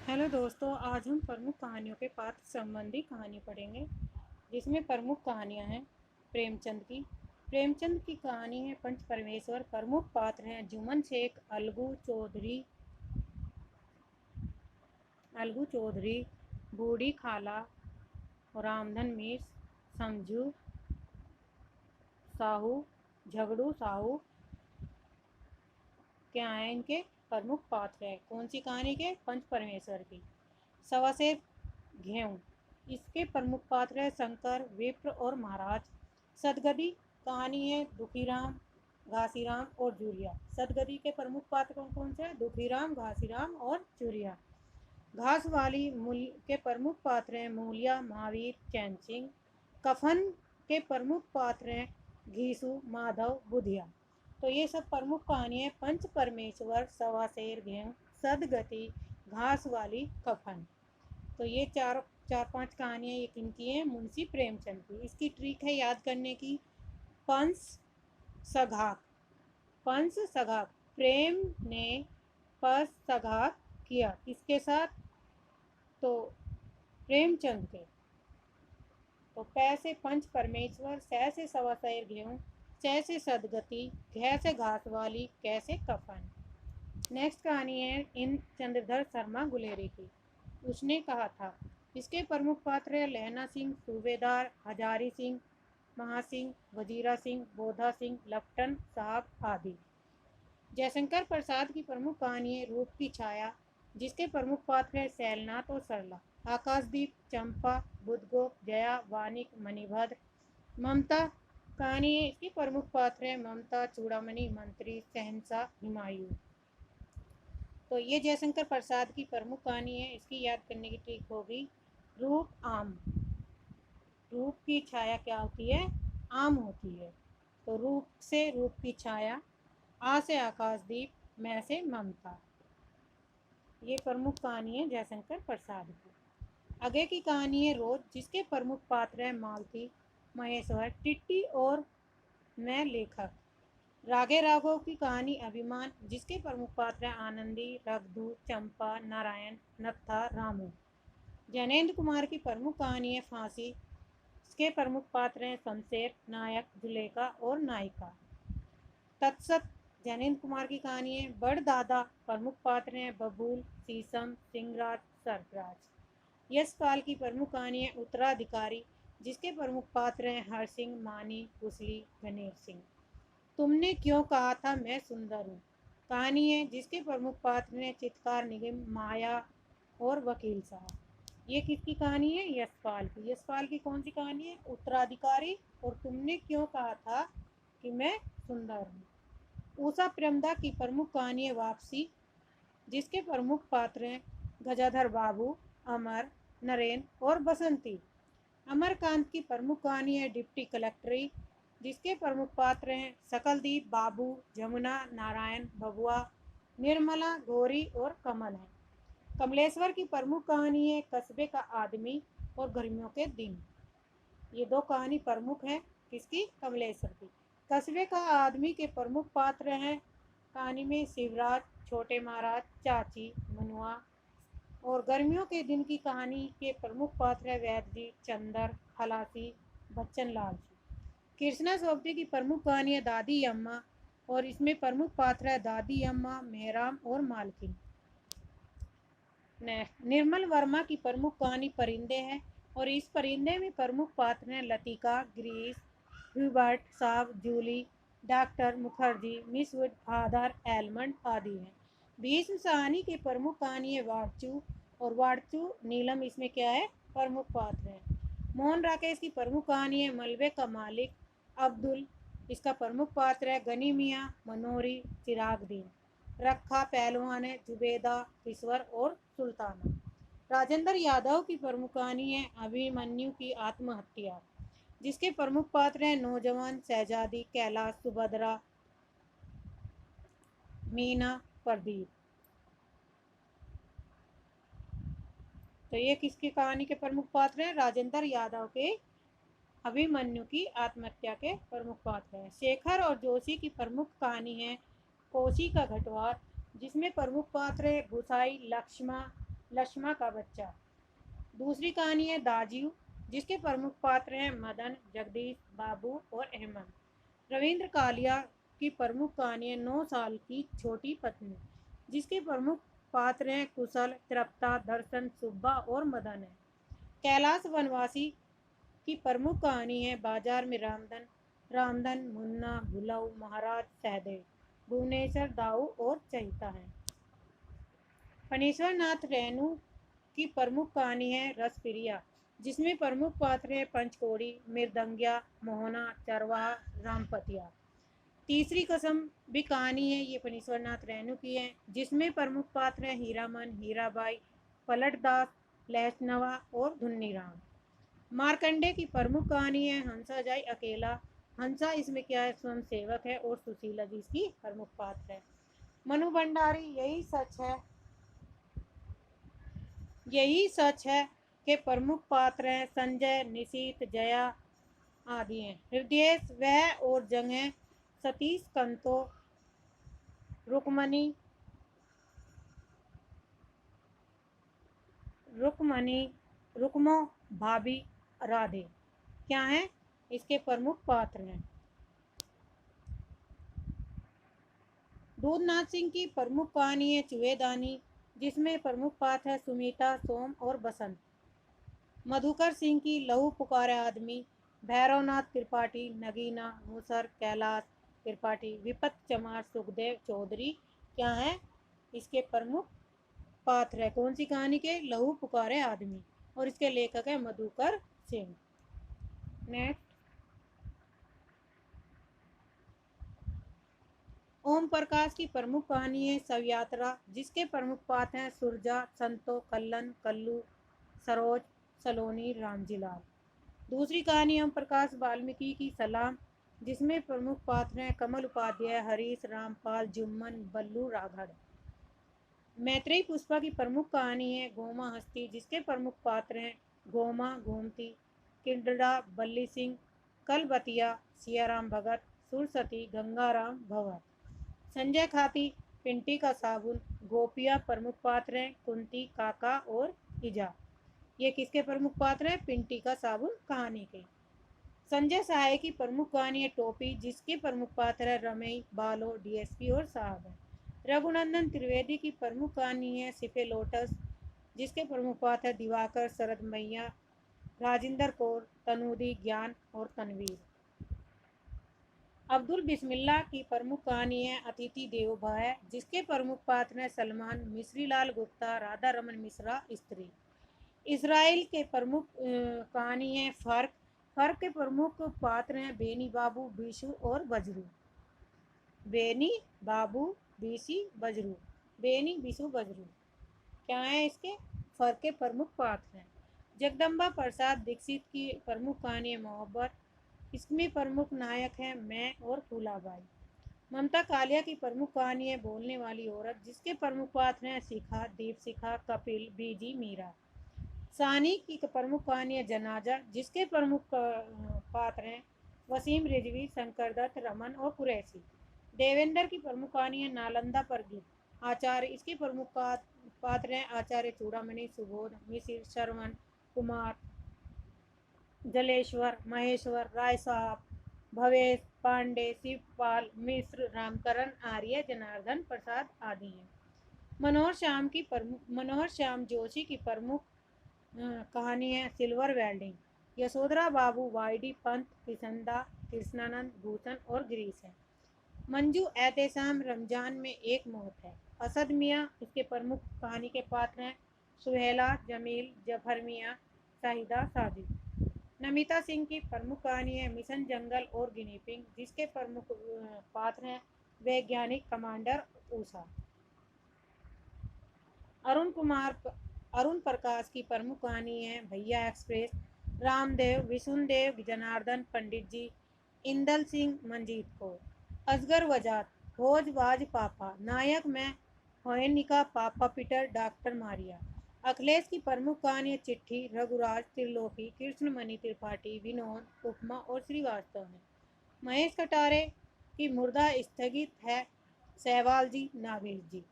Hello दोस्तों, आज हम प्रमुख कहानियों के पात्र संबंधी कहानी पढ़ेंगे, जिसमें प्रमुख कहानियां हैं प्रेमचंद की कहानी है पंच परमेश्वर। प्रमुख पात्र हैं जुम्मन शेख, अलगू चौधरी, बूढ़ी खाला, रामधन मिश्र, समझू साहू, झगड़ू साहू क्या हैं इनके प्रमुख पात्र हैं। कौन सी कहानी के? पंच परमेश्वर की। सवा से घेऊं, इसके प्रमुख पात्र है शंकर, विप्र और महाराज। सदगदी कहानी है दुखीराम, घासीराम और चूरिया। सदगदी के प्रमुख पात्र कौन कौन से हैं? दुखीराम, घासीराम और चूरिया। घास वाली मूल के प्रमुख पात्र हैं मूलिया, महावीर, चैन सिंह। कफन के प्रमुख पात्र हैं घीसू, माधव, बुधिया। तो ये सब प्रमुख कहानी है पंच परमेश्वर, सवा शेर, घेव, सदगति, घास वाली, कफन। तो ये चार चार पांच कहानियाँ ये किनकी हैं? मुंशी प्रेमचंद की। इसकी ट्रिक है याद करने की। पंच सघात, पंच सघात, प्रेम ने पंच सघात किया किसके साथ? तो प्रेमचंद के। तो पै से पंच परमेश्वर, सै से सवा शेर गेहूँ, चै से सदगति, घै से घास वाली, कै से कफन। नेक्स्ट कहानी है इन चंद्रधर शर्मा गुलेरी की। उसने कहा था। इसके प्रमुख पात्र है लहना सिंह, सूबेदार, हजारी सिंह, महासिंह, वजीरा सिंह, बोधा सिंह, लपटन साहब आदि। जयशंकर प्रसाद की प्रमुख कहानी है रूप की छाया, जिसके प्रमुख पात्र है शैलनाथ और सरला। आकाशदीप, चंपा, बुद्धगोप, जया, वानिक, मणिभद्र। ममता कहानी है, इसकी प्रमुख पात्र है ममता, चूड़ामणि, मंत्री, सहनसा, हिमायू। तो ये जयशंकर प्रसाद की प्रमुख कहानी है। इसकी याद करने की ट्रिक होगी रूप आम। रूप की छाया क्या होती है? आम होती है। तो रूप से रूप की छाया, आ से आकाशदीप, मैं से ममता। ये प्रमुख कहानी है जयशंकर प्रसाद की। आगे की कहानी है रोज, जिसके प्रमुख पात्र है मालती, महेश्वर, टिट्टी और मैं लेखक। रागे राघव की कहानी अभिमान, जिसके प्रमुख पात्र हैं आनंदी, रघु, चंपा, नारायण, नत्था, रामू। जैनेन्द्र कुमार की प्रमुख कहानी है फांसी, इसके प्रमुख पात्र हैं शमशेर, नायक, जुलेखा और नायिका। तत्सत जैनेन्द्र कुमार की कहानी है बड़ दादा, प्रमुख पात्र हैं बबूल, शीशम, सिंहराज, सरफराज। यशपाल की प्रमुख कहानी है उत्तराधिकारी, जिसके प्रमुख पात्र हैं हरसिंह, मानी, कुसली, गणेश सिंह। तुमने क्यों कहा था मैं सुंदर हूँ कहानी है, जिसके प्रमुख पात्र हैं चित्कार, निगम, माया और वकील साहब। ये किसकी कहानी है? यशपाल की। यशपाल की कौन सी कहानी है? उत्तराधिकारी और तुमने क्यों कहा था कि मैं सुंदर हूँ। उषा प्रेमदा की प्रमुख कहानी है वापसी, जिसके प्रमुख पात्र हैं गजाधर बाबू, अमर, नरेंद्र और बसंती। अमरकांत की प्रमुख कहानी है डिप्टी कलेक्टरी, जिसके प्रमुख पात्र हैं सकलदीप, बाबू, जमुना, नारायण, बबुआ, निर्मला, गौरी और कमल हैं। कमलेश्वर की प्रमुख कहानी है कस्बे का आदमी और गर्मियों के दिन। ये दो कहानी प्रमुख हैं किसकी? कमलेश्वर की। कस्बे का आदमी के प्रमुख पात्र हैं कहानी में शिवराज, छोटे महाराज, चाची, मनुआ। और गर्मियों के दिन की कहानी के प्रमुख पात्र है वैद्य जी, चंदर, खलासी, बच्चन लाल जी। कृष्णा सोबती की प्रमुख कहानी है दादी अम्मा, और इसमें प्रमुख पात्र है दादी अम्मा, मेहराम और मालकिन। निर्मल वर्मा की प्रमुख कहानी परिंदे है, और इस परिंदे में प्रमुख पात्र हैं लतिका, ग्रीस, ह्यूबर्ट साहब, Julie, doctor Mukherjee, miss Wood, father Elmond आदि हैं। भीष्म सहानी की प्रमुख कहानी है वार्चू, और वार्चू नीलम इसमें क्या है? प्रमुख पात्र है। मोहन राकेश की प्रमुख कहानी है मलबे का मालिक, अब्दुल इसका प्रमुख पात्र है गनी मियाँ, मनोरी, चिराग दीन। रखा पहलवान है जुबेदा, ईश्वर और सुल्ताना। राजेंद्र यादव की प्रमुख कहानी है अभिमन्यु की आत्महत्या, जिसके प्रमुख पात्र हैं नौजवान, शहजादी, कैलाश, सुभद्रा, मीना, प्रदीप। तो ये किसकी कहानी के प्रमुख पात्र हैं? राजेंद्र यादव के अभिमन्यु की आत्महत्या के प्रमुख पात्र हैं। शेखर और जोशी की प्रमुख कहानी है कोसी का घटवार, जिसमें प्रमुख पात्र है भुसाई, लक्ष्मा, लक्ष्मा का बच्चा। दूसरी कहानी है दाजियू, जिसके प्रमुख पात्र हैं मदन, जगदीश, बाबू और अहमद। रविंद्र कालिया की प्रमुख कहानी है 9 साल की छोटी पत्नी, जिसके प्रमुख पात्र हैं कुशल, तृप्ता, दर्शन, सुब्बा और मदन है। कैलाश वनवासी की प्रमुख कहानी है बाजार में रामधन, रामधन, मुन्ना, भुलऊ, महाराज, सहदेव, भुवनेश्वर, दाऊ और चहिता है। फणीश्वर नाथ रेणु की प्रमुख कहानी है रसप्रिया, जिसमें प्रमुख पात्र है पंचकोड़ी, मृदंगिया, मोहना, चरवाहा, रामपतिया। तीसरी कसम भी कहानी है, ये फणीश्वर नाथ रेणु की है, जिसमें प्रमुख पात्र है हीरामन, हीराबाई, पलटदास, लहसनवा और धुन्नीराम। मार्कंडे की प्रमुख कहानी है हंसा जाई अकेला। हंसा इसमें क्या है, स्वयं सेवक है और सुशीला जी इसकी प्रमुख पात्र है। मनु भंडारी यही सच है के प्रमुख पात्र हैं संजय, निशीत, जया आदि हैं। हृदय वह और जंग है, सतीश, कंतो, रुक्मणी रुक्मणी रुक्मो, भाभी, राधे क्या हैं इसके प्रमुख पात्र हैं। दूधनाथ सिंह की प्रमुख कहानी है चूहेदानी, जिसमें प्रमुख पात्र है सुमिता, सोम और बसंत। मधुकर सिंह की लहू पुकारे आदमी, भैरवनाथ त्रिपाठी, नगीना, मूसर, कैलाश त्रिपाठी, विपत चमार, सुखदेव चौधरी क्या है इसके प्रमुख पात्र है। कौन सी कहानी के, लहू पुकारे आदमी, और इसके लेखक है मधुकर सिंह। नेक्स्ट, ओम प्रकाश की प्रमुख कहानी है शव यात्रा, जिसके प्रमुख पात्र हैं सुरजा, संतो, कल्लन, कल्लू, सरोज, सलोनी, रामजीलाल। दूसरी कहानी ओम प्रकाश वाल्मीकि की सलाम, जिसमें प्रमुख पात्र हैं कमल उपाध्याय, हरीश, रामपाल, जुम्मन, बल्लू, राघड़। मैत्रेयी पुष्पा की प्रमुख कहानी है गोमा हस्ती, जिसके प्रमुख पात्र हैं गोमा, गोमती, किडड़ा, बल्ली सिंह, कलबतिया, सियाराम भगत, सुरसती, गंगाराम, भंवर। संजय खाती, पिंटी का साबुन, गोपिया प्रमुख पात्र हैं कुंती, काका और इजा। ये किसके प्रमुख पात्र हैं, पिंटी का साबुन कहानी के। संजय सहाय की प्रमुख कहानी है टोपी, जिसके प्रमुख पात्र है रमेश, बालो, डीएसपी और साहब है। रघुनंदन त्रिवेदी की प्रमुख कहानी है सिफे लोटस, जिसके प्रमुख पात्र है दिवाकर, शरद मैया, राजिंदर कौर, तनूदी, ज्ञान और तनवीर। अब्दुल बिस्मिल्लाह की प्रमुख कहानी है अतिथि देवो भव, जिसके प्रमुख पात्र हैं सलमान, मिश्री लाल गुप्ता, राधा रमन मिश्रा स्त्री। इसराइल के प्रमुख कहानी है फर्क, फर्क के प्रमुख पात्र हैं बेनी, बाबू, बीशु और बजरू। बेनी, बाबू, बीसी, बजरू, बेनी, बिशु, बजरू क्या है इसके, फर्क के प्रमुख पात्र हैं। जगदम्बा प्रसाद दीक्षित की प्रमुख कहानी है मोहब्बत, इसमें प्रमुख नायक हैं मैं और फूलाबाई। ममता कालिया की प्रमुख कहानी है बोलने वाली औरत, जिसके प्रमुख पात्र हैं शिखा, दीप शिखा, कपिल, बीजी, मीरा। सानी की प्रमुख कहानी है जनाजा, जिसके प्रमुख पात्र हैं वसीम रिजवी, शंकर दत्त, रमन और कुरैशी। देवेंद्र की प्रमुख कहानी है नालंदा पर गिर, आचार्य इसके प्रमुख पात्र हैं आचार्य चूड़ामणि, सुबोध, मिसिर, श्रवण कुमार, जलेश्वर, महेश्वर, राय साहब, भवेश, पांडे, शिवपाल, मिश्र, रामकरण, आर्य, जनार्दन प्रसाद आदि हैं। मनोहर श्याम जोशी की प्रमुख कहानी है सिल्वर वेल्डिंग, यशोधरा बाबू, वाईडी पंत, किसंदा, कृष्णानंद, भूषण और गिरीश है। मंजू एहतेशाम, रमजान में एक मौत है। असद मियाँ इसके प्रमुख कहानी के पात्र हैं सुहेला, जमील, जफर मियाँ, शाहिदा, साजिद। नमिता सिंह की प्रमुख कहानी है मिशन जंगल और गिनीपिंग, जिसके प्रमुख पात्र हैं वैज्ञानिक, कमांडर, ऊषा। अरुण प्रकाश की प्रमुख कहानी है भैया एक्सप्रेस, रामदेव, विशुनदेव, जनार्दन, पंडित जी, इंदल सिंह, मंजीत कौर। असगर वजात, भोजबाज पापा, नायक मैं, होयनिका, पापा पीटर, डॉक्टर मारिया। अखिलेश की प्रमुख कहानी है चिट्ठी, रघुराज, त्रिलोकी, कृष्णमणि त्रिपाठी, विनोद, उपमा और श्रीवास्तव है। महेश कटारे की मुर्दा स्थगित है, सहवाल जी, नागेश जी।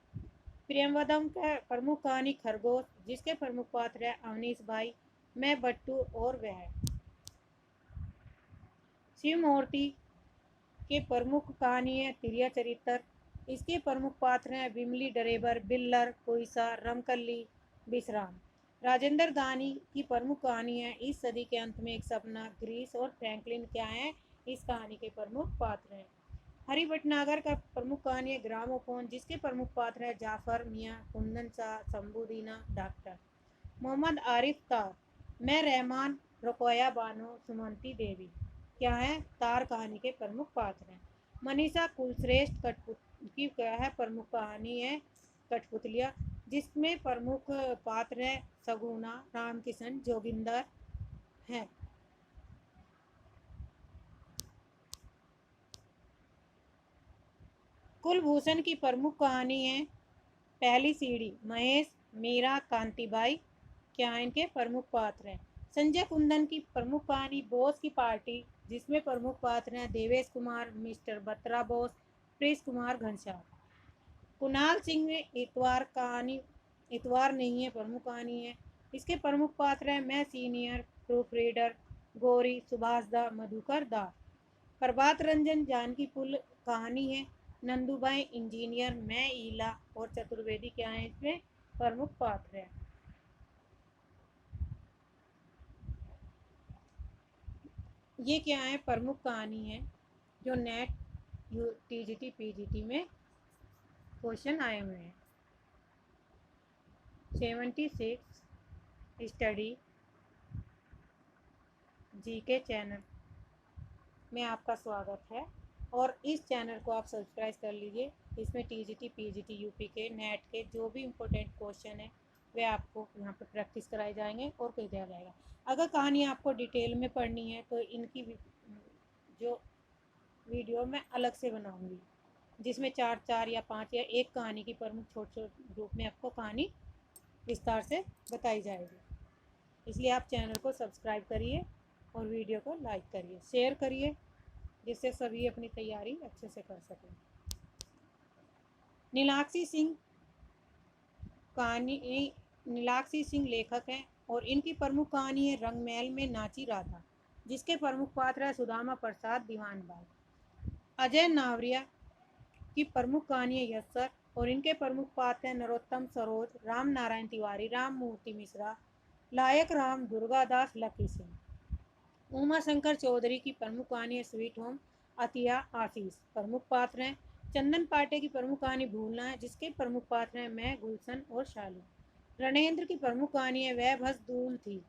प्रियमवदम का प्रमुख कहानी खरगोश, जिसके प्रमुख पात्र है अवनीश भाई, मैं बट्टू और वह। शिव मूर्ति के प्रमुख कहानी है तिरिया चरित्र, इसके प्रमुख पात्र हैं बिमली डरेबर, बिल्लर, कोईसा, रमकल्ली, विश्राम। राजेंद्र दानी की प्रमुख कहानी है इस सदी के अंत में एक सपना, ग्रीस और फ्रैंकलिन क्या है इस कहानी के प्रमुख पात्र हैं। हरि भटनागर का प्रमुख कहानी है ग्रामोफोन, जिसके प्रमुख पात्र है जाफर मियाँ, कुंदन शाह, शंभुदीना, डॉक्टर। मोहम्मद आरिफ तार, मैं रहमान, रुकया बानो, सुमंती देवी क्या है तार कहानी के प्रमुख पात्र हैं। मनीषा कुलश्रेष्ठ की क्या है प्रमुख कहानी है कठपुतलिया, जिसमें प्रमुख पात्र है सगुना, रामकिशन, जोगिंदर हैं। कुलभूषण की प्रमुख कहानी है पहली सीढ़ी, महेश, मीरा, कांतिबाई क्या इनके प्रमुख पात्र हैं। संजय कुंदन की प्रमुख कहानी बोस की पार्टी, जिसमें प्रमुख पात्र हैं देवेश कुमार, मिस्टर बत्रा बोस, प्रिंस कुमार घनश्याम। कुणाल सिंह में इतवार कहानी, इतवार नहीं है प्रमुख कहानी है, इसके प्रमुख पात्र हैं मैं senior, proof reader, Gauri, Subhash दा, मधुकर दा। प्रभात रंजन जानकी पुल कहानी है, नंदूबाई इंजीनियर, मैं ईला और चतुर्वेदी क्या है इसमें प्रमुख पात्र है। ये क्या है प्रमुख कहानी है जो नेट टीजीटी पीजीटी में क्वेश्चन आए हुए हैं। 76 स्टडी जीके चैनल में आपका स्वागत है और इस चैनल को आप सब्सक्राइब कर लीजिए। इसमें टीजीटी पीजीटी यूपी के नेट के जो भी इम्पोर्टेंट क्वेश्चन है वे आपको यहाँ पे प्रैक्टिस कराए जाएंगे और कर दिया जाएगा। अगर कहानी आपको डिटेल में पढ़नी है तो इनकी जो वीडियो मैं अलग से बनाऊंगी, जिसमें 4 या 5 या एक कहानी की प्रमुख छोटे छोटे रूप में आपको कहानी विस्तार से बताई जाएगी। इसलिए आप चैनल को सब्सक्राइब करिए और वीडियो को लाइक करिए, शेयर करिए, जिससे सभी अपनी तैयारी अच्छे से कर सकें। नीलाक्षी सिंह कहानी, नीलाक्षी सिंह लेखक हैं और इनकी प्रमुख कहानी है रंगमहल में नाची राधा, जिसके प्रमुख पात्र है सुदामा प्रसाद, दीवान बाई। अजय नावरिया की प्रमुख कहानी है यस्सर और इनके प्रमुख पात्र हैं नरोत्तम सरोज, राम नारायण तिवारी, राम मूर्ति मिश्रा, लायक राम, दुर्गादास, लकी सिंह। उमा शंकर चौधरी की प्रमुख कहानी है स्वीट होम, अतिया, आशीष। प्रमुख पात्र हैं चंदन पांडे की प्रमुख कहानी भूलना है, जिसके प्रमुख पात्र हैं मैं, गुलशन और शालू। रणेंद्र की प्रमुख कहानी है वह भस दूल थी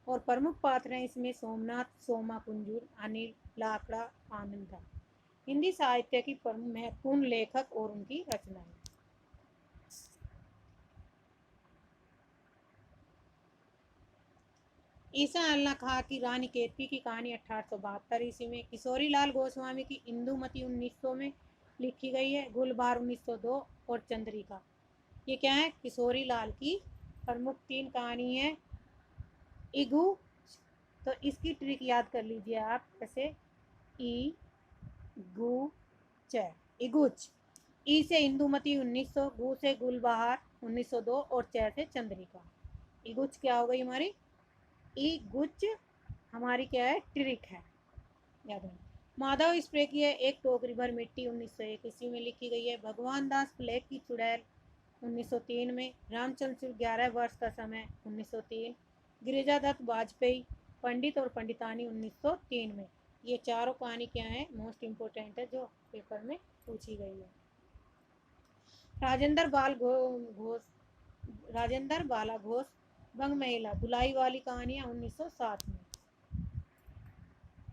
और प्रमुख पात्र हैं इसमें सोमनाथ, सोमा कुंजूर, अनिल, लाकड़ा, आनंदा। हिंदी साहित्य की महत्वपूर्ण लेखक और उनकी रचनाएं। ईसा अल्लाह खां की रानी केतकी की कहानी 1872 ईस्वी में, किशोरी लाल गोस्वामी की इंदुमती 1900 में लिखी गई है, गुलबहार 1902 और चंद्रिका ये क्या है किशोरी लाल की प्रमुख 3 कहानी है। इगू, तो इसकी ट्रिक याद कर लीजिए आप, जैसे ई गु च, इगुच। ई से इंदुमती 1900, गु से गुलबहार 1902 और च से चंद्रिका। इगुच क्या हो गई हमारी, ई गुच हमारी क्या है ट्रिक है, याद है। माधव स्प्रे की है एक टोकरी भर मिट्टी 1901 ईस्वी में लिखी गई है। भगवान दास फ्लेक की चुड़ैल 1903 में। रामचंद्र सिंह 11 वर्ष का समय 1903। गिरिजा दत्त वाजपेयी, पंडित और पंडितानी 1903 में। ये चारों कहानी क्या है मोस्ट इम्पोर्टेंट है जो पेपर में पूछी गई है। राजेंद्र बाला घोष, बंग महिला, धुलाई वाली कहानियाँ 1907 में।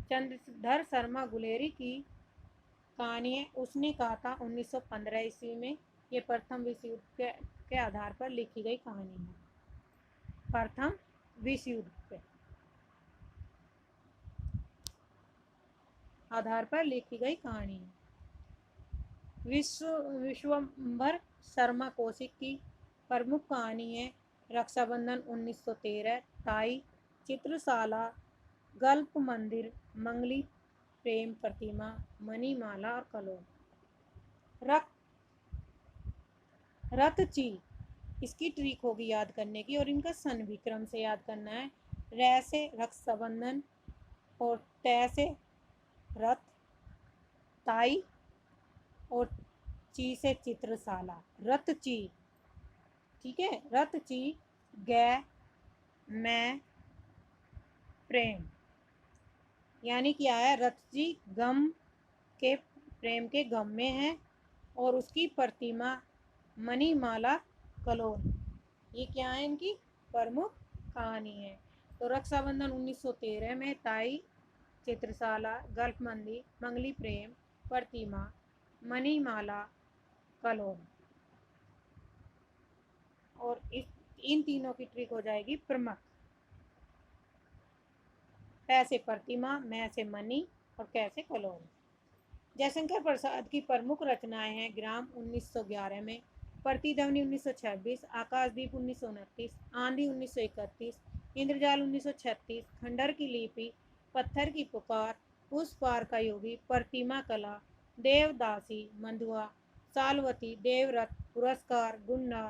चंद्रधर शर्मा गुलेरी की कहानी है उसने कहा था 1915 ईस्वी में। ये प्रथम विश्व युद्ध के आधार पर लिखी गई कहानी है, प्रथम विश्व युद्ध के आधार पर लिखी गई कहानी है। विश्वंभर शर्मा कौशिक की प्रमुख कहानी है रक्षाबंधन 1913, ताई, चित्रशाला, गल्प मंदिर, मंगली प्रेम प्रतिमा, मणिमाला और कलोल। रतची, इसकी ट्रिक होगी याद करने की, और इनका सन भी क्रम से याद करना है। रै से रक्षाबंधन, और तय से रथ ताई, और ची से चित्रशाला, रतची। ठीक है, रतची गै मैं प्रेम, यानी क्या है, रतची गम के, प्रेम के गम में है, और उसकी प्रतिमा मणिमाला कलोन। ये क्या है, इनकी प्रमुख कहानी है। तो रक्षाबंधन 1913 में, ताई चित्रशाला, गल्फ मंदी, मंगली प्रेम, प्रतिमा मणिमाला कलोन। और इन तीनों की ट्रिक हो जाएगी प्रमुख। पै से प्रतिमा, मैं से मणि, और कैसे कलोन। जयशंकर प्रसाद की प्रमुख रचनाएं हैं ग्राम 1911 में, प्रतिध्वनि 1926, आकाशदीप 1929, आंधी 1931, इंद्रजाल 1936, खंडर की लिपि, पत्थर की पुकार, उस पार का योगी, प्रतिमा कला, देवदासी, मंधुआ, सालवती, देवरथ, पुरस्कार, गुन्ना,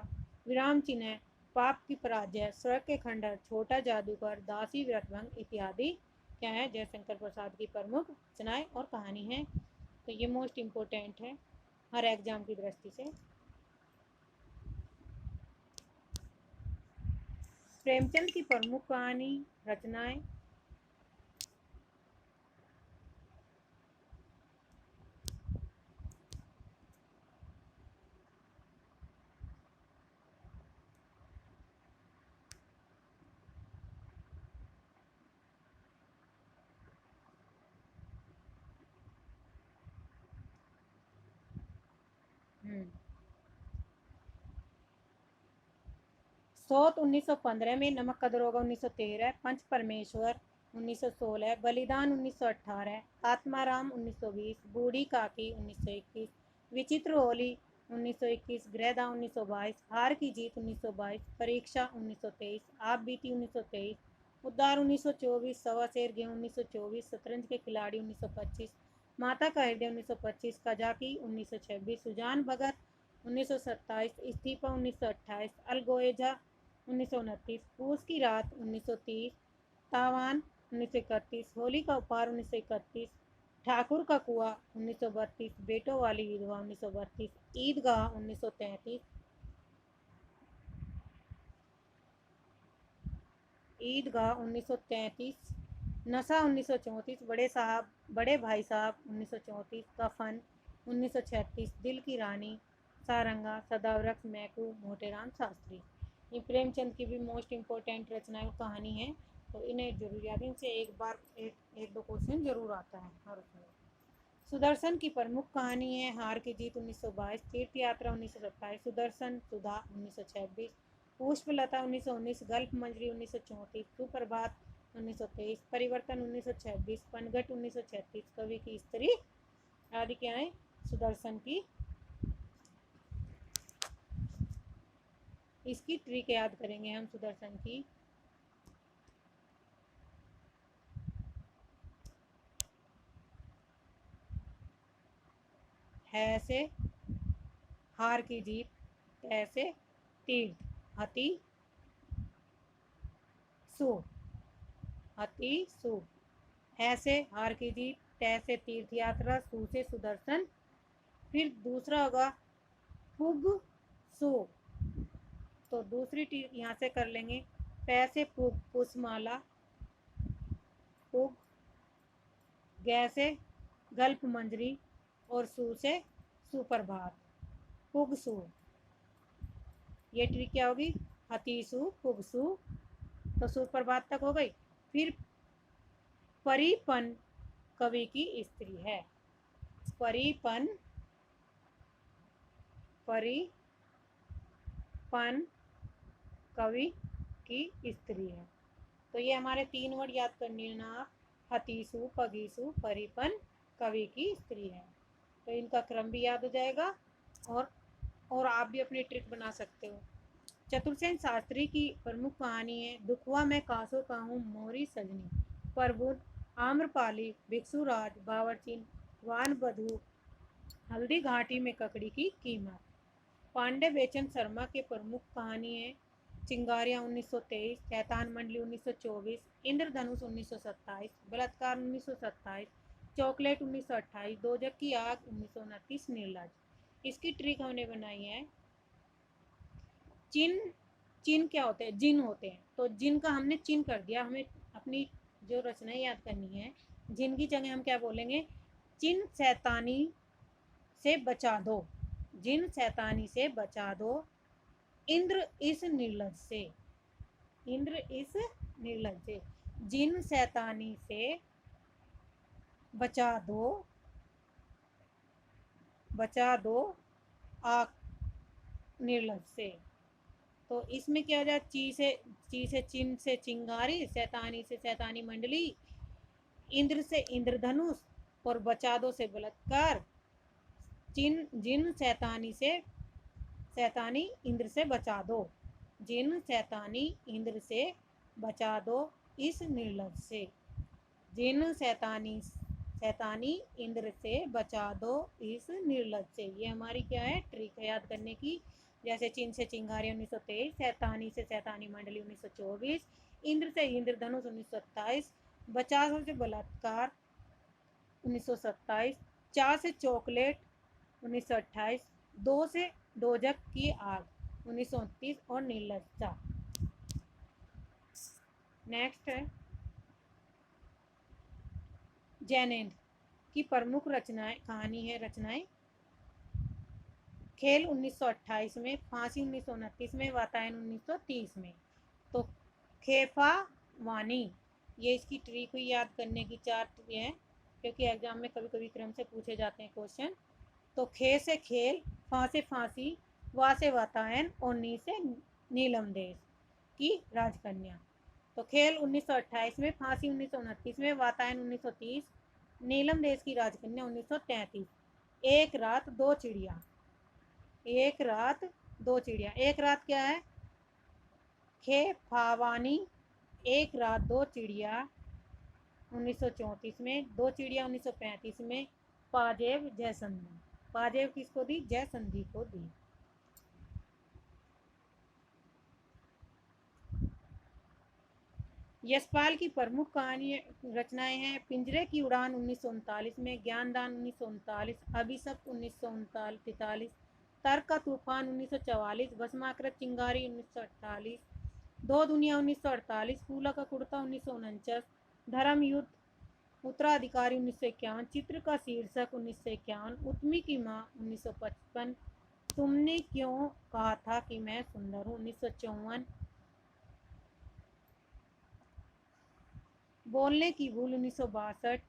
विराम चिन्ह, पाप की पराजय, स्वर्ग के खंडर, छोटा जादूगर, दासी व्रतभंग इत्यादि क्या है, जयशंकर प्रसाद की प्रमुख रचनाएं और कहानी है। तो ये मोस्ट इम्पोर्टेंट है हर एग्जाम की दृष्टि से। प्रेमचंद की प्रमुख कहानी रचनाएं। सौत 1915 में, नमक का दरोगा 1913, पंच परमेश्वर 1916, बलिदान 1918, आत्माराम 1920, बूढ़ी काकी 1921, विचित्र होली 1921, गृहदाह 1922, हार की जीत 1922, परीक्षा 1923, आप बीती 1923, उद्धार 1924, सवा शेर गेहूं 1924, शतरंज के खिलाड़ी 1925, माता का हृदय 1925, कजाकी 1926, सुजान भगत 1927, इस्तीफा 1928, अलगोएजा 1929, पूस की रात 1930, तावान 1931, होली का उपहार 1931, ठाकुर का कुआ 1932, बेटों वाली विधवा 1932, ईदगाह 1933, ईदगाह 1933, नशा 1934, बड़े साहब, बड़े भाई साहब 1934, कफन 1936, दिल की रानी, सारंगा, सदावृक्ष, मैकू, मोटेराम शास्त्री। ये प्रेमचंद की भी मोस्ट इम्पोर्टेंट रचनाएं और कहानी है, तो इन्हें जरूर याद, इनसे एक बार एक दो क्वेश्चन जरूर आता है हर उसमें। सुदर्शन की प्रमुख कहानी है हार की जीत 1922, तीर्थ यात्रा 1927, सुदर्शन सुधा 1926, पुष्पलता 1919, गल्फ मंजरी 1934, सुप्रभात 1923, परिवर्तन 1926, पनघट 1936, कवि की स्त्री आदि क्या है सुदर्शन की। इसकी ट्रिक याद करेंगे हम सुदर्शन की। है से हार की जीत, ऐसे तीर्थ, हति सु, हति सु, ऐसे हार की जीत, तैसे तीर्थ यात्रा, सु से सुदर्शन। फिर दूसरा होगा पुग सु, तो दूसरी टीक यहाँ से कर लेंगे, पै से पुग पुष्पमाला, पुग, गै से गल्फ मंजरी, और सु से सुप्रभात, पुगसु। ये ट्रिक क्या होगी, हतीसु पुगसु, तो सुप्रभात तक हो गई। फिर परिपन कवि की स्त्री है, परिपन, परिपन कवि की स्त्री है। तो ये हमारे 3 वर्ड याद कर लेना, हतीसु, पगीसु, परिपन कवि की स्त्री है। तो इनका क्रम भी याद हो जाएगा, और आप भी अपनी ट्रिक बना सकते हो। चतुर्सेन शास्त्री की प्रमुख कहानी है दुखवा में कासो का हूँ मोरी सजनी, प्रबुद्ध, आम्रपाली, भिक्षुराज, बावर्चिन, वान बधू, हल्दी घाटी में ककड़ी की कीमत। पांडे बेचन शर्मा के प्रमुख कहानी है चिंगारियाँ 1923, शैतान मंडली 1924, इंद्रधनुष 1927, बलात्कार 1927, चॉकलेट 1928, दोजक की आग 1929, निर्लज। इसकी ट्रिक हमने बनाई है। चिन चिन क्या होते हैं? जिन होते हैं। तो जिन का हमने चिन कर दिया। हमें अपनी जो रचनाएं याद करनी है, जिन की जगह हम क्या बोलेंगे? चिन शैतानी से बचा दो, जिन शैतानी से बचा दो, इंद्र इस निर्लज से, इंद्र इस निर्लज से, जिन शैतानी से बचा दो, बचा दो आग निर्लज से। तो इसमें क्या हो जाए? ची से चिन से चिंगारी, शैतानी से शैतानी मंडली, इंद्र से इंद्रधनुष और बचा दो से बलात्कार। जिन शैतानी से शैतानी इंद्र से बचा दो, जिन शैतानी इंद्र से बचा दो इस निर्लज से, जिन शैतानी शैतानी इंद्र से बचा दो इस निर्लज से। ये हमारी क्या है? ट्रिक है याद करने की। जैसे चिन से चिंगारी 1923, शैतानी से शैतानी मंडली 1924, इंद्र से इंद्रधनुष 1927, बचा दो से बलात्कार 1927, चा से चॉकलेट 1928, दो से दोजक की आग 1929 और निर्लजता। नेक्स्ट है जैनेंद्र की प्रमुख रचनाएं, कहानी है रचनाएं। खेल 1928 में, फांसी 1929 में, वातायन 1930 में। तो खेफा वानी, ये इसकी ट्रिक हुई याद करने की। चार है क्योंकि एग्जाम में कभी कभी क्रम से पूछे जाते हैं क्वेश्चन। तो खे से खेल, फा से फांसी, वा से वातायन और नी से नीलम देश की राजकन्या। तो खेल 1928 में, फांसी 1929 में, वातायन 1930, नीलम देश की राजकन्या 1933। एक रात दो चिड़िया, एक रात दो चिड़िया। एक रात क्या है? खे फावानी, एक रात दो चिड़िया 1934 में, दो चिड़िया 1935 में, पाजेब जयसंधी। पाजेब किसको दी? जयसंधी को दी। यशपाल की प्रमुख कहानी रचनाएं हैं पिंजरे की उड़ान 1939 में, ज्ञानदान 1939, अभिशप्त 1943, तर्क का तूफान 1944, भस्माकृत चिंगारी 1948, दो दुनिया 1948, फूलों का कुर्ता 1949, धर्म युद्ध, उत्तराधिकारी 1951, चित्र का शीर्षक 1951, उत्मी की माँ 1955, तुमने क्यों कहा था कि मैं सुंदर हूँ 1954, बोलने की भूल 1962,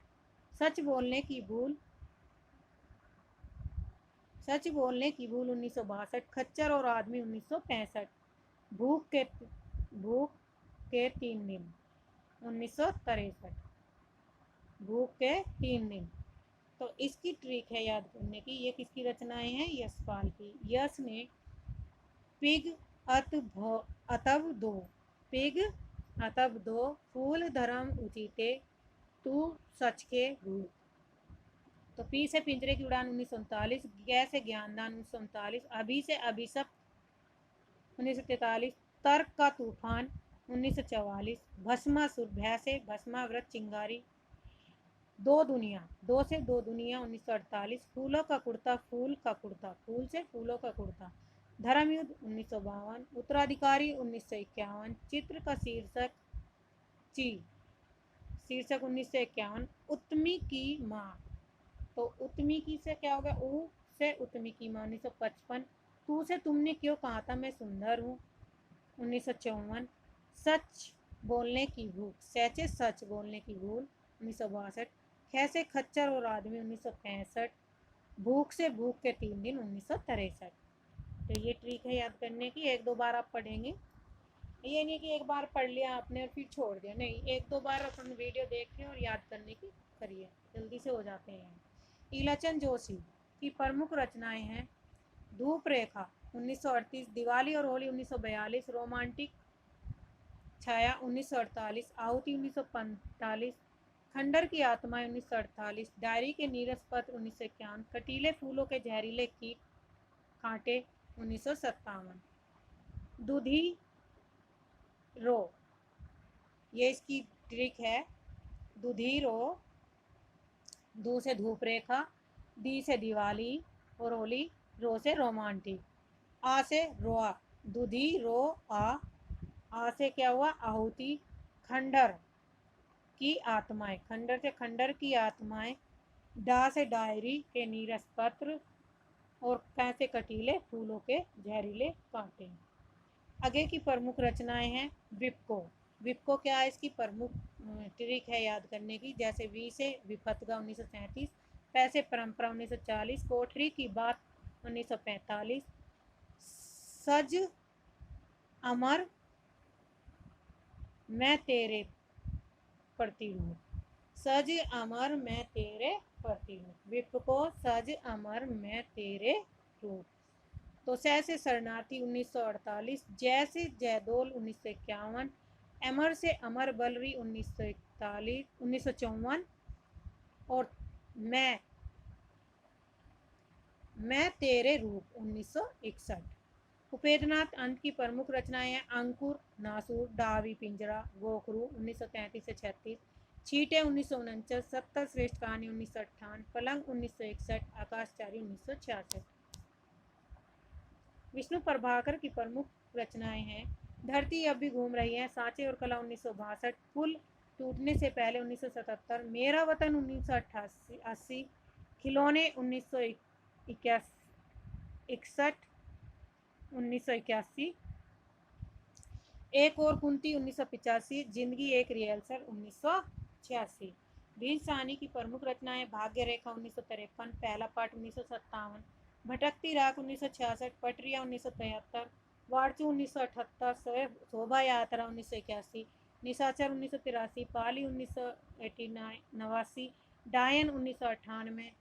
सच बोलने की भूल, सच बोलने की भूल 1962, खच्चर और आदमी 1965, भूख के 3 दिन 1963, भूख के 3 दिन। तो इसकी ट्रिक है याद करने की। ये किसकी रचनाएं हैं? यशपाल की। यश ने पिग अतब दो, पिग अतब दो, फूल धर्म उचिते, तू सच के भूल। तो पी से पिंजरे की उड़ान 1939, ग से ज्ञानदान 1939, अभी से अभिशप्त 1943, तर्क का तूफान 1944, भस्मासुर, भय से भस्माव्रत चिंगारी, दो दुनिया, दो से दो दुनिया 1948, फूलों का कुर्ता, फूल का कुर्ता, फूल से फूलों का कुर्ता, धर्म युद्ध 1952, उत्तराधिकारी 1951, चित्र का शीर्षक ची, शीर्षक 1951, उत्मी की माँ। तो उत्मी की से क्या होगा? ऊ से उत्मी की माँ 1955, तू से तुमने क्यों कहा था मैं सुंदर हूँ 1954, सच बोलने की भूख, सैचे सच बोलने की भूल 1962, कैसे खच्चर और आदमी 1965, भूख से भूख के 3 दिन 1963। तो ये ट्रिक है याद करने की। एक दो बार आप पढ़ेंगे, ये नहीं कि एक बार पढ़ लिया आपने और फिर छोड़ दिया, नहीं, एक दो बार अपन वीडियो देखें और याद करने की करिए, जल्दी से हो जाते हैं। ईलाचंद जोशी की प्रमुख रचनाएं हैं धूप रेखा 1938, दिवाली और होली 1942, रोमांटिक छाया 1948, आहुति 1945, खंडर की आत्मा 1948, डायरी के नीरस पत्र 1951, कटीले फूलों के जहरीले कीट कांटे 1957। दूधी रो, ये इसकी ट्रिक है। दूधी रो, दू से धूप रेखा, दी से दिवाली और होली, रो से रोमांटिक, आ से रोआ, दूधी रो आ से क्या हुआ, आहुति, खंडर की आत्माएं, खंडर से खंडर की आत्माएं, डा से डायरी के नीरस पत्र और कै से कटीले फूलों के जहरीले कांटे। आगे की प्रमुख रचनाएं हैं विपको। विपको क्या है, इसकी प्रमुख ट्रिक है याद करने की, जैसे वी से विपथगा 1937, पैसे परंपरा 1940, कोठरी की बात 1945, सज अमर मैं तेरे प्रतिरूप, सज अमर मैं तेरे प्रतिरूप, विपको सज अमर मैं तेरे रूप। तो सह से शरणार्थी 1948, जय से जयदोल 1951, अमर से अमर बलरी 1941, 1954 और मैं तेरे रूप 1961। उपेंद्रनाथ अंत की प्रमुख रचनाएं हैं अंकुर, नासूर, डावी पिंजरा, गोखरू 1933 से 36, छीटे 1949, 70 श्रेष्ठ कहानी 1958, पलंग 1961, आकाशचारी 1966। विष्णु प्रभाकर की प्रमुख रचनाएं हैं धरती अब भी घूम रही है, सांचे और कला 1962, पुल टूटने से पहले 1977, मेरा वतन 1980, खिलौने 1961, एक और कुंती 1985, जिंदगी एक रिहर्सल 1986। भीम साहनी की प्रमुख रचनाएं भाग्य रेखा 1953, पहला पाठ 1957, भटकती राख 1966, पटरिया 1973, वारचू 1978, शोभा यात्रा 1981, निशाचर 1983, पाली 1989, डायन 1998,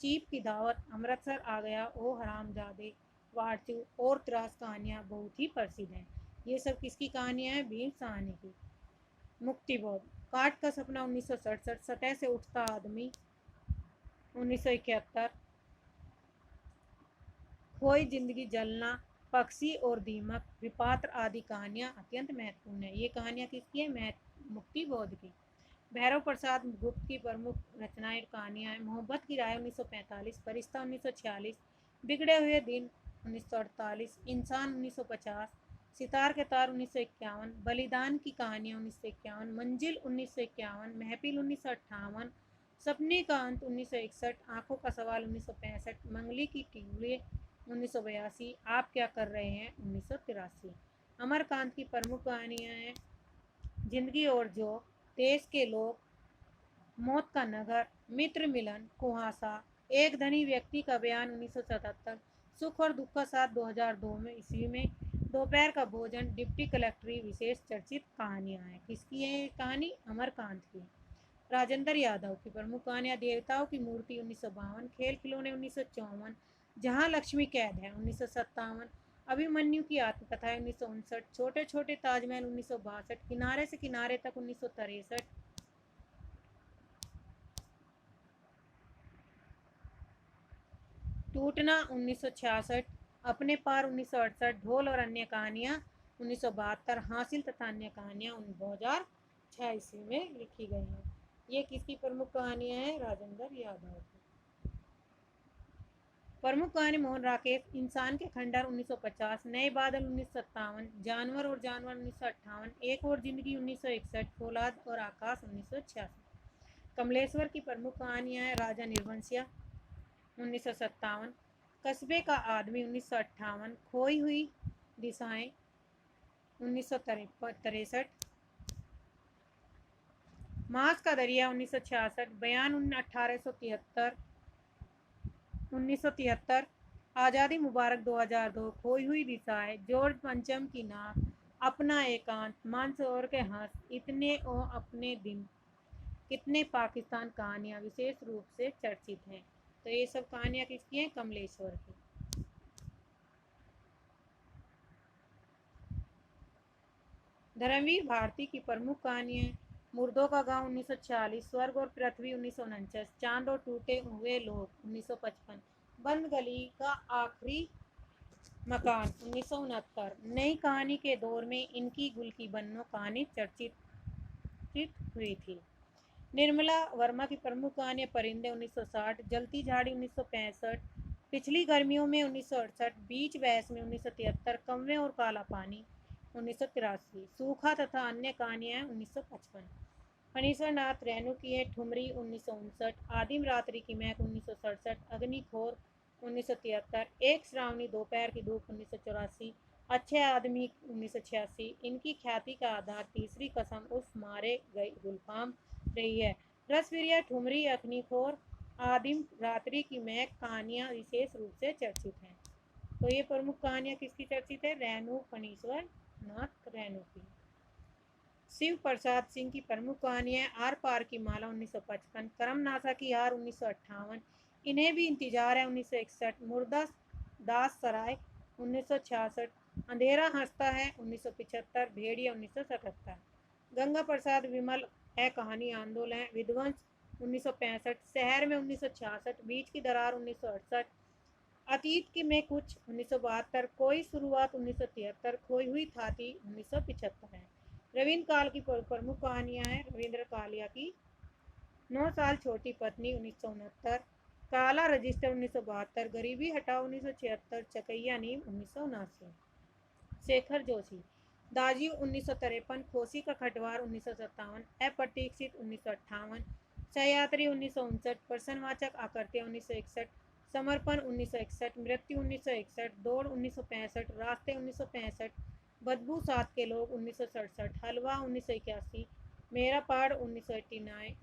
चीप की दावत, अमृतसर आ गया, ओ हरामजादे, वारचू और त्रास कहानियाँ बहुत ही प्रसिद्ध हैं। ये सब किसकी कहानियाँ हैं, भीम साहनी की। मुक्तिबोध, काट का सपना 1967, सतह से उठता आदमी 1971, खोई जिंदगी जलना, पक्षी और दीमक, विपात्र आदि कहानियाँ अत्यंत महत्वपूर्ण है। ये कहानियाँ किसकी है, मुक्तिबोध की। भैरव प्रसाद गुप्त की प्रमुख रचनाएं कहानियाँ हैं मोहब्बत की राय 1945, फरिश्ता 1946, बिगड़े हुए दिन 1948, इंसान 1950, सितार के तार 1951, बलिदान की कहानियाँ 1951, मंजिल 1951, महफिल 1958, सपने का अंत 1961, आंखों का सवाल 1965, मंगली की टिगुड़े 1982, आप क्या कर रहे हैं 1983। अमरकांत की प्रमुख कहानियाँ हैं जिंदगी और जो, देश के लोग, मौत का नगर, मित्र मिलन, कुहासा, एक धनी व्यक्ति का बयान 1977, सुख और दुख का साथ 2002 में ईस्वी में, दोपहर का भोजन, डिप्टी कलेक्टरी, विशेष चर्चित कहानियाँ हैं। किसकी है ये कहानी, अमरकांत की। राजेंद्र यादव की प्रमुख कहानियाँ देवताओं की मूर्ति 1952, खेल खिलौने 1954, जहाँ लक्ष्मी कैद है 1957, अभिमन्यु की आत्मकथा 1959, छोटे छोटे ताजमहल 1962, किनारे से किनारे तक 1963, टूटना 1966, अपने पार 1968, ढोल और अन्य कहानियाँ 1972, हासिल तथा अन्य कहानियाँ 2006 ईस्वी में लिखी गई हैं। ये किसकी प्रमुख कहानियाँ हैं, राजेंद्र यादव की। प्रमुख कहानी मोहन राकेश, इंसान के खंडर 1950, नए बादल 1957, जानवर और जानवर 1958, एक और जिंदगी 1961, फौलाद और आकाश 1986। कमलेश्वर की प्रमुख कहानियाँ हैं राजा निर्वंशिया 1957, कस्बे का आदमी 1958, खोई हुई दिशाएं 1963, मांस का दरिया 1966, बयान 1973, आज़ादी मुबारक 2002, खोई हुई दिशाएं, जॉर्ज पंचम की नाक, अपना एकांत, मानसरोवर के हंस, इतने ओ अपने दिन, कितने पाकिस्तान कहानियाँ विशेष रूप से चर्चित हैं। तो ये सब कहानियाँ किसकी हैं, कमलेश्वर की। धर्मवीर भारती की प्रमुख कहानियाँ मुर्दों का गांव 1946, स्वर्ग और पृथ्वी 1949, चांद और टूटे हुए लोग 1955, बंद गली का आखिरी मकान 1969। नई कहानी के दौर में इनकी गुल की बन्नो कहानी चर्चित हुई थी। निर्मला वर्मा की प्रमुख कहानियाँ परिंदे 1960, जलती झाड़ी 1965, पिछली गर्मियों में 1968, बीच बहस में 1973, कौवे और काला पानी 1983, सूखा तथा अन्य कहानियाँ 1955। फणीश्वर नाथ रेणु की है ठुमरी 1959, आदिम रात्रि की महक 1967, अग्निखोर 1973, एक श्रावणी दोपहर की धूप 1984, अच्छे आदमी 1986। इनकी ख्याति का आधार तीसरी कसम उस मारे गई गुलफाम रही है। रसवीरिया, ठुमरी, अग्निखोर, आदिम रात्रि की महक कहानियाँ विशेष रूप से चर्चित हैं। तो ये प्रमुख कहानियाँ किसकी चर्चित है? रेणु फणीश्वर नाथ रेणु की। शिव प्रसाद सिंह की प्रमुख कहानियाँ आर पार की माला 1955, करमनासा की हार 1958, इन्हें भी इंतजार है 1961, मुर्दा दास सराय 1966, अंधेरा हंसता है 1975, भेड़िया 1977, गंगा प्रसाद विमल है कहानी आंदोलन, विध्वंस 1965, शहर में 1966, बीच की दरार 1968, अतीत की में कुछ 1972, कोई शुरुआत 1973, खोई हुई थाती 1975 है। रविंद्र काल की प्रमुख कहानियां हैं रविंद्र कालिया की 9 साल छोटी पत्नी 1969, काला रजिस्टर 1972, गरीबी हटाओ 1976, चकैया नीम 1979, शेखर जोशी दाजी 1953, खोसी का खटवार 1957, अप्रतीक्षित 1958, सहयात्री 1959, प्रश्नवाचक आकृतियाँ 1961, समर्पण 1961, मृत्यु 1961, दौड़ 1965, रास्ते 1965, बदबू साथ के लोग 1967, हलवा 1981, मेरा पहाड़ 1989,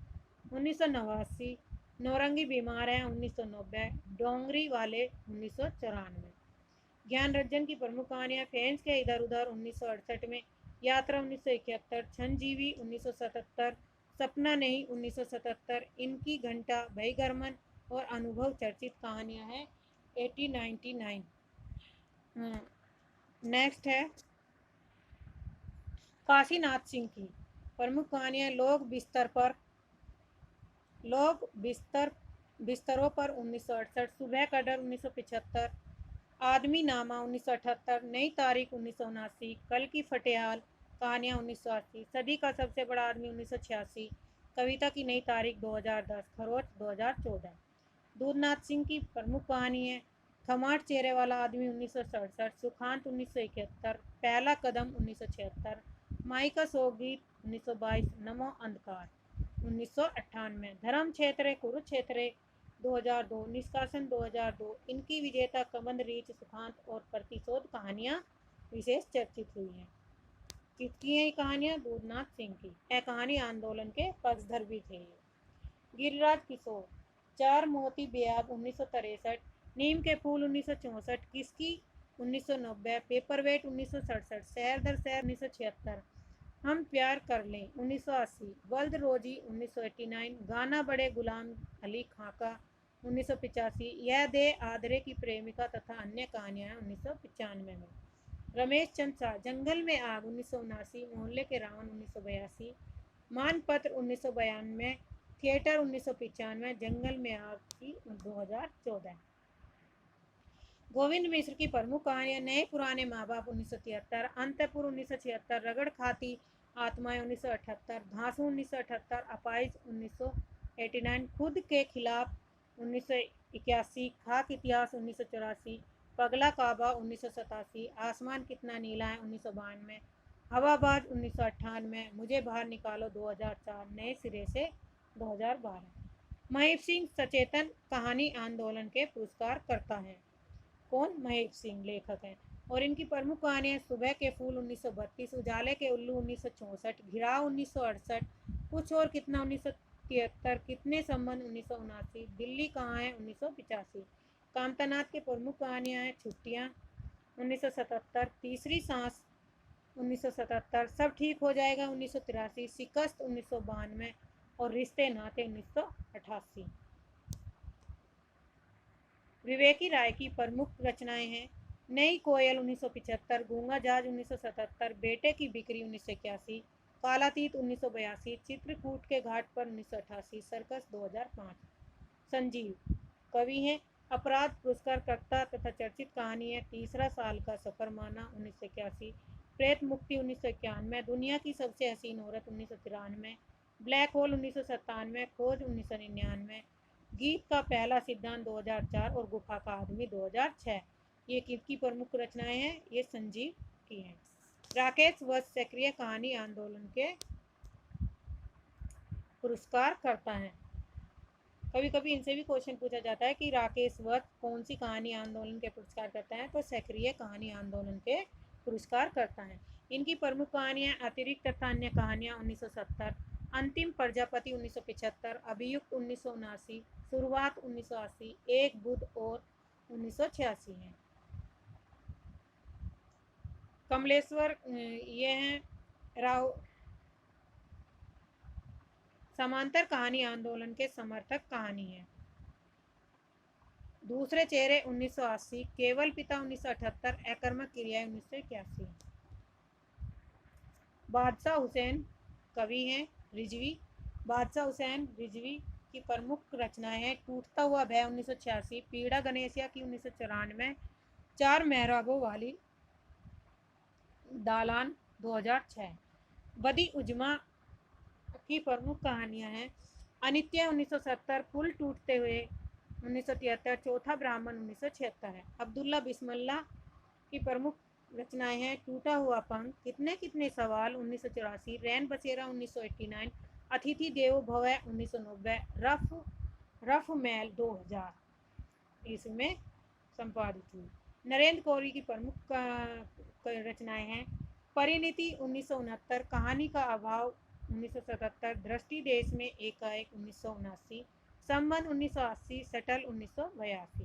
1989, नौरंगी बीमार है 1990, डोंगरी वाले 1994। ज्ञान रंजन की प्रमुख कहानियाँ फ्रेंड्स के इधर उधर 1968 में, यात्रा 1971, छनजीवी 1977, सपना नहीं 1977, इनकी घंटा, भईगरमन और अनुभव चर्चित कहानियाँ हैं 1899। नेक्स्ट है काशीनाथ सिंह की प्रमुख कहानियाँ लोग बिस्तरों पर 1968, सुबह का डर 1975, आदमी नामा 1978, नई तारीख 1979, कल की फटेहाल कहानियाँ 1980, सदी का सबसे बड़ा आदमी 1986, कविता की नई तारीख 2010, खरोच 2014। दूधनाथ सिंह की प्रमुख कहानी है खमाट चेहरे वाला आदमी 1967, सुखांत 1971, पहला कदम 1976, माई का सोगीत 1922, नमो अंधकार 1998, धर्म क्षेत्र कुरुक्षेत्र 2002, निष्कासन 2002, इनकी विजेता कमंद रीच सुखांत और प्रतिशोध कहानियाँ विशेष चर्चित हुई हैं। किसकी है कहानियाँ? दूधनाथ सिंह की। यह कहानी आंदोलन के पक्षधर भी थे। गिरिराज किशोर, चार मोती बेयाब 1963, नीम के फूल 1964, किसकी 1990, पेपरवेट 1967, शहर दर शहर 1976, हम प्यार कर लें 1980, बल्द रोजी 1989, गाना बड़े गुलाम अली खां का 1985, यह दे आदरे की प्रेमिका तथा अन्य कहानियाँ 1995 में। रमेश चंद शाह, जंगल में आग 1979, मोहल्ले के रावण 1982, मानपत्र 1992, थिएटर 1995, जंगल में आग की 2014। गोविंद मिश्र की प्रमुख कहानियाँ नए पुराने माँ बाप 1973, अंतपुर 1976, रगड़ खाती आत्माएं 1978, धांसू 1978, अपाइज 1989, खुद के खिलाफ 1981, खाक इतिहास 1984, पगला काबा 1987, आसमान कितना नीला है 1992, हवाबाज 1998, मुझे बाहर निकालो 2004, नए सिरे से 2012। महेश सिंह सचेतन कहानी आंदोलन के पुरस्कार करता है। कौन? महेश सिंह लेखक हैं। और इनकी प्रमुख कहानियाँ सुबह के फूल 1932, उजाले के उल्लू 1964, घिराव 1968, कुछ और कितना 1973, कितने संबंध 1979, दिल्ली कहाँ है 1985। कामतानाथ के प्रमुख कहानियाँ हैं छुट्टियाँ 1977, तीसरी सांस 1977, सब ठीक हो जाएगा 1983, शिकस्त 1992 और रिश्ते नाते 1988। विवेकी राय की प्रमुख रचनाएं हैं नई कोयल 1975, गूंगा जहाज 1977, बेटे की बिक्री 1981, कालातीत 1982, चित्रकूट के घाट पर 1988, सर्कस 2005। संजीव कवि हैं अपराध पुरस्कार कर्ता तथा चर्चित कहानी है तीसरा साल का सफरमाना 1981, प्रेत मुक्ति 1991, दुनिया की सबसे हसीन औरत 1993, ब्लैक होल 1997, खोज 1999, गीत का पहला सिद्धांत 2004 और गुफा का आदमी 2006। ये किसकी प्रमुख रचनाएं हैं? ये संजीव की हैं। राकेश वत्स सक्रिय कहानी आंदोलन के पुरस्कार करता है। कभी कभी इनसे भी क्वेश्चन पूछा जाता है कि राकेश वत्स कौन सी कहानी आंदोलन के पुरस्कार करता है, तो सक्रिय कहानी आंदोलन के पुरस्कार करता है। इनकी प्रमुख कहानियां अतिरिक्त तथा अन्य कहानियां 1970, अंतिम प्रजापति 1975, अभियुक्त 1979, शुरुआत 1980, एक बुध और 1986 है। कमलेश्वर ये हैं राव समांतर कहानी आंदोलन के समर्थक कहानी है। दूसरे चेहरे 1980, केवल पिता 1978, अकर्मक क्रियाएं 1981। बादशाह हुसैन कवि हैं रिजवी। बादशाह हुसैन रिजवी की प्रमुख रचनाएं हैं टूटता हुआ भय 1986, पीड़ा गणेशिया की 1994, चार मेहराबों वाली दालान 2006। बदी उजमा की प्रमुख कहानियां हैं अनित्य 1970, पुल टूटते हुए 1973, चौथा ब्राह्मण 1976 है। अब्दुल्ला बिस्मिल्लाह की प्रमुख रचनाएं हैं टूटा हुआ पंख, कितने कितने सवाल 1984, रैन बसेरा 1989, अतिथि देवो भव 1990, रफ मैल 2000 इसमें संपादित हुई। नरेंद्र कौरी की प्रमुख रचनाएं हैं परिणति 1969, कहानी का अभाव 1977, दृष्टि देश में एकाएक 1979, संबंध 1980, सटल 1982।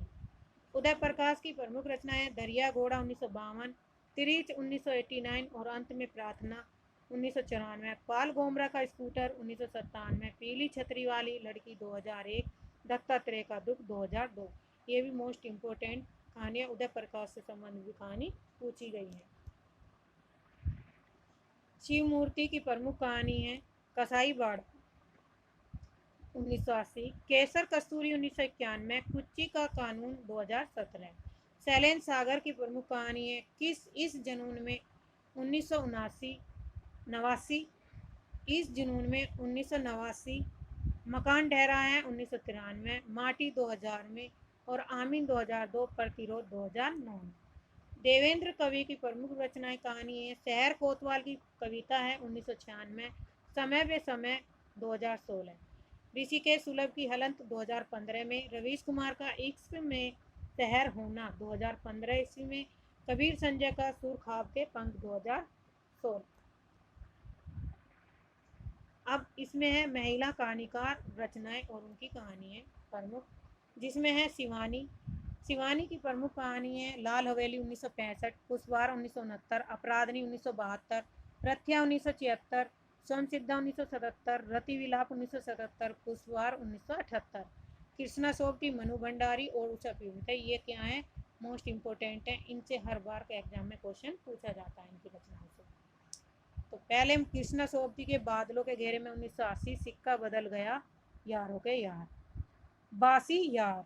उदय प्रकाश की प्रमुख रचनाएं दरिया घोड़ा 1952, तिरीच 1989 और अंत में प्रार्थना 1994, पाल गोमरा का स्कूटर 1997, पीली छतरी वाली लड़की 2001, दत्तात्रेय का दुख 2002। ये भी मोस्ट इम्पोर्टेंट कहानियां उदय प्रकाश से संबंधित कहानी पूछी गई है। शिव मूर्ति की प्रमुख कहानी है कसाई बाड़ 1980, केसर कस्तूरी 1991, कुच्ची का कानून 2017। शैलेन सागर की प्रमुख कहानी है किस इस जुनून में 1989, इस जुनून में 1989, मकान ठहरा है 1993, माटी 2000 में और आमीन 2002, प्रतिरोध 2009। देवेंद्र कवि की प्रमुख रचनाएं कहानी है शहर कोतवाल की कविता है 1996, समय बे समय 2016, ऋषिकेश सुलभ की हलंत 2015 में, रवीश कुमार का इश्क में शहर होना 2015 ईस्वी में, कबीर संजय का सुर खाब के पंख 2016। अब इसमें है महिला कहानीकार रचनाएं और उनकी कहानी है प्रमुख, जिसमें है शिवानी। शिवानी की प्रमुख कहानी है लाल हवेली 1965, पुष्पवार 1969, अपराधनी 1972, प्रथ्या 1976, सोमसिद्धा 1977, रति विलाप 1977, पुष्पवार 1978। कृष्णा सोबती, मनु भंडारी और उषा पीड़ित ये क्या है? मोस्ट इम्पोर्टेंट है, इनसे हर बार के एग्जाम में क्वेश्चन पूछा जाता है इनकी रचनाओं से। तो पहले हम कृष्णा सोबती के बादलों के घेरे में 1980, सिक्का बदल गया यारों के यार, बासी यार,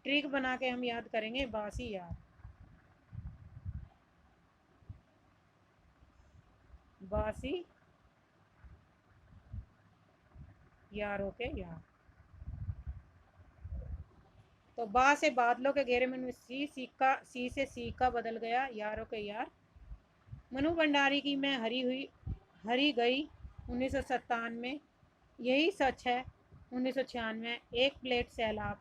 ट्रिक बना के हम याद करेंगे बासी यार, बासी यारों के यार। तो बा से बादलों के घेरे में सी, सिक्का, सी से सिक्का बदल गया यारों के यार। मनु भंडारी की मैं हरी गई 1997, यही सच है 1996, एक प्लेट सैलाब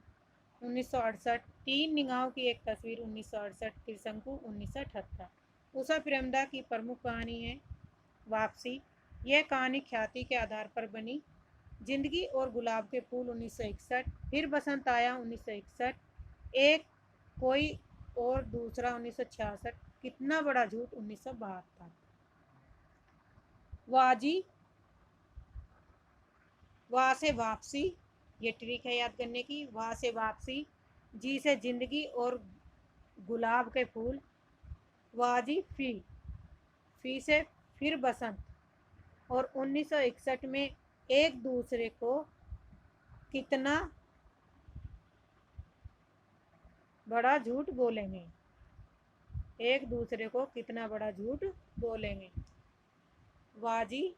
1968, तीन निगाहों की एक तस्वीर 1968, त्रिशंकु 1978। उषा प्रेमदा की प्रमुख कहानी है वापसी। यह कहानी ख्याति के आधार पर बनी। जिंदगी और गुलाब के फूल 1961, फिर बसंत आया 1961, एक कोई और दूसरा 1966, कितना बड़ा झूठ 1972। वाजी वाह से वापसी, ये ट्रिक है याद करने की, वाह से वापसी, जी से जिंदगी और गुलाब के फूल, वाजी फी से फिर बसंत, और 1961 में एक दूसरे को कितना बड़ा झूठ बोलेंगे? एक दूसरे को कितना बड़ा झूठ बोलेंगे? वाजी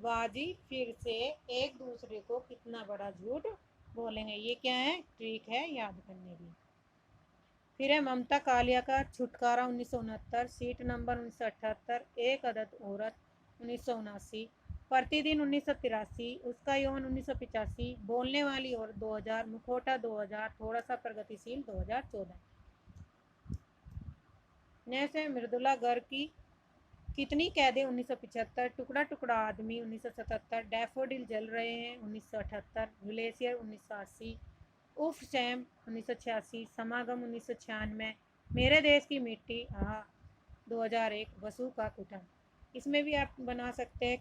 वाजी फिर से एक दूसरे को कितना बड़ा झूठ बोलेंगे। ये क्या है? ट्रिक है याद करने की। फिर है ममता कालिया का छुटकारा 1969, सीट नंबर 1978, एक अदद औरत 1979, प्रतिदिन 1983, उसका यौन 1985, बोलने वाली और 2000, मुखौटा 2000, थोड़ा सा प्रगतिशील 2014। नेक्स्ट है मृदुला गर्ग की कितनी कैदें 1975, टुकड़ा टुकड़ा आदमी 1977, डैफोडिल जल रहे हैं 1978, ग्लेशियर 1980, उफ सैम 1986, समागम 1996, मेरे देश की मिट्टी 2001, वसु का कुटुंब। इसमें भी आप बना सकते हैं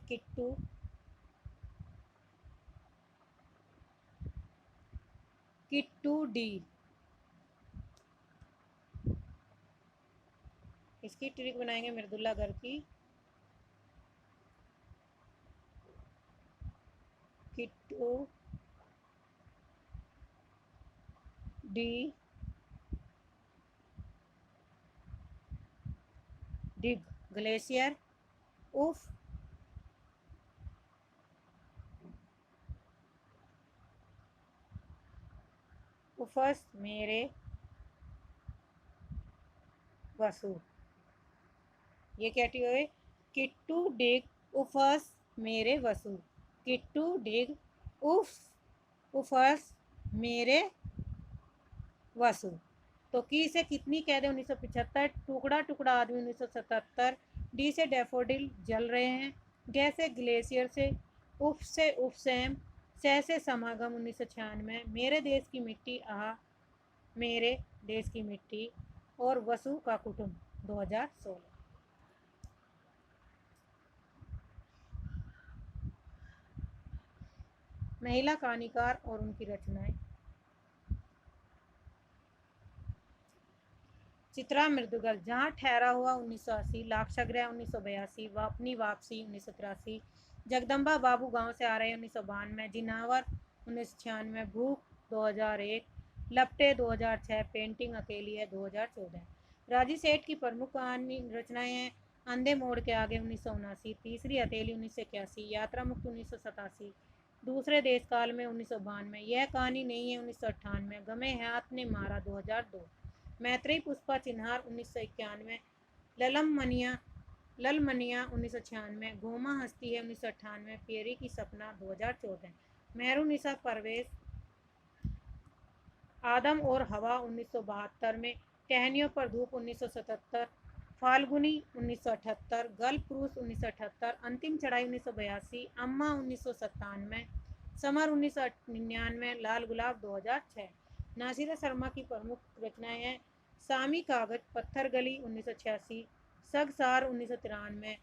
किट्टू डी। इसकी ट्रिक बनाएंगे मृदुला गर्ग की किट्टू डी डिग ग्लेशियर उफ उफस मेरे वसु। ये क्या है? किट्टू डिग उफस मेरे वसु। किट्टू डिग उफस मेरे वसु। तो की से कितनी कैद है 1975, टुकड़ा टुकड़ा आदमी 1977, डी से डैफोडिल जल रहे हैं, गे से ग्लेशियर से, उफ से उफसैम, से समागम 1996, मेरे देश की मिट्टी मेरे देश की मिट्टी और वसु का कुटुंब 2016। महिला कहानीकार और उनकी रचनाएं। चित्रा मृदुगल जहाँ ठहरा हुआ 1980, लाक्षागृह 1982, अपनी वापसी 1983, जगदम्बा बाबू गांव से आ रहे 1992, जिनावर 1996, भूख 2001, लपटे 2006, पेंटिंग अकेली है 2014। राजी सेठ की प्रमुख कहानी रचनाएं हैं अंधे मोड़ के आगे 1979, तीसरी हथेली 1981, यात्रा मुक्त 1987, दूसरे देश काल में 1992, यह कहानी नहीं है 1998, गमे हाथ ने मारा 2002, मैत्रेयी पुष्पा चिन्हार 1991, ललमनिया 1996, गोमा हस्ती है 1998, पेरी की सपना 2014, मेहरुनिसा परवेज आदम और हवा 1972 में, टहनियों पर धूप 1977, फाल्गुनी 1978, गल्फ क्रूज 1978, अंतिम चढ़ाई 1982, अम्मा 1997, समर 1999, लाल गुलाब 2006। नासिरा शर्मा की प्रमुख रचनाएं हैं सामी कागज पत्थर गली 1986, सगसार 1993,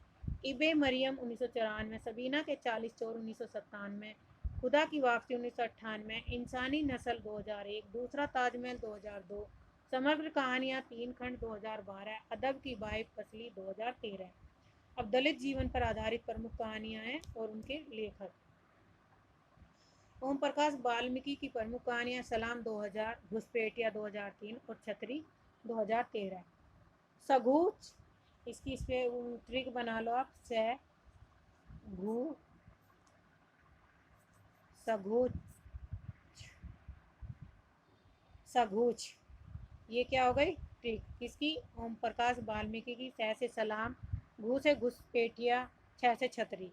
इबे मरियम 1994, सबीना के 40 चोर 1997, खुदा की वापसी 1998, इंसानी नस्ल 2001, दूसरा ताजमहल 2002, समग्र कहानियाँ 3 खंड 2012, अदब की बाई फसली 2013। अब दलित जीवन पर आधारित प्रमुख कहानियाँ हैं और उनके लेखक। ओम प्रकाश वाल्मीकि की प्रमुख कहानियाँ सलाम 2000, घुसपैठिया 2003 और छतरी 2013। सगूच, इसकी इस पे ट्रिक बना लो आप, सगूच सगूच। ये क्या हो गई? ट्रिक किसकी? ओम प्रकाश वाल्मीकि की। से सलाम, घू से घुसपैठिया, से छतरी।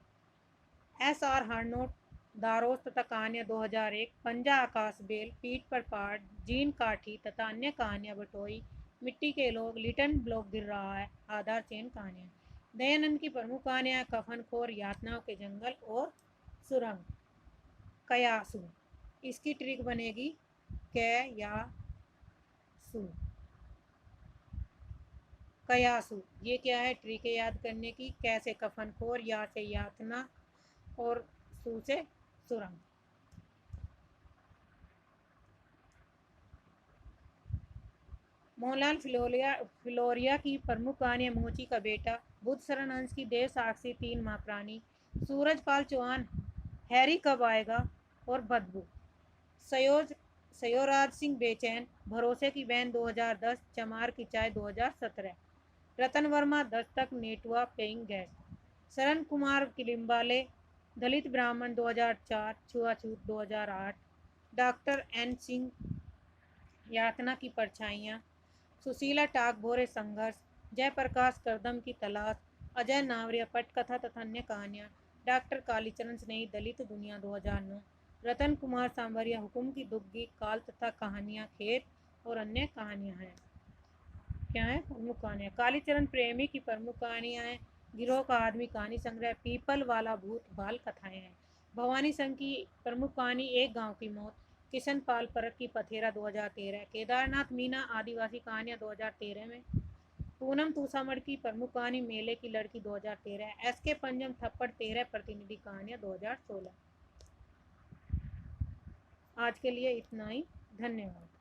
SR हार्नोट दारोस तथा कहानियाँ 2001, पंजा आकाश बेल, पीठ पर पहाड़, जीन काठी तथा अन्य कहानियाँ बटोई, मिट्टी के लोग, लिटन ब्लॉक गिर रहा है, आधार चेन कहानियाँ। दयानंद की प्रमुख कहानियाँ कफन खोर, यातनाओं के जंगल और सुरंग। कयासु, इसकी ट्रिक बनेगी कयासु। ये क्या है? ट्रिक है याद करने की। कैसे कफन खोर, या से यातना और सू से सुरंग। मोहनलाल फिलोरिया की प्रमुख कहानियाँ मोची का बेटा, बुद्ध शरण हंस की देव साक्षी 3 माह प्राणी, सूरजपाल चौहान हैरी कब आएगा और बदबू। सयोराज सिंह बेचैन, भरोसे की बहन 2010, चमार की चाय 2017, रतन वर्मा, दस्तक, नेटवा, पेइंग गेस्ट, शरण कुमार किलिम्बाले, दलित ब्राह्मण 2004, छुआछूत 2008, डॉक्टर एन सिंह, यातना की परछाइयाँ, सुशीला टागभोरे, संघर्ष, जयप्रकाश करदम की तलाश, अजय नावरिया, पटकथा तथा अन्य कहानियाँ, डॉक्टर कालीचरण स्नेही, दलित दुनिया 2009, रतन कुमार सांवरिया, हुकुम की दुग्गी, काल तथा कहानियाँ, खेत और अन्य कहानियाँ हैं। क्या है प्रमुख कहानियाँ? कालीचरण प्रेमी की प्रमुख कहानियाँ हैं गिरोह का आदमी कहानी संग्रह, पीपल वाला भूत, बाल कथाएं हैं। भवानी संघ की प्रमुख कहानी एक गांव की मौत, किशन पाल परख की पथेरा 2013, केदारनाथ मीना आदिवासी कहानियाँ 2013 में, पूनम तूसामड़ की प्रमुख कहानी मेले की लड़की 2013, एस के पंजम थप्पड़ 13 प्रतिनिधि कहानियाँ 2016। आज के लिए इतना ही, धन्यवाद।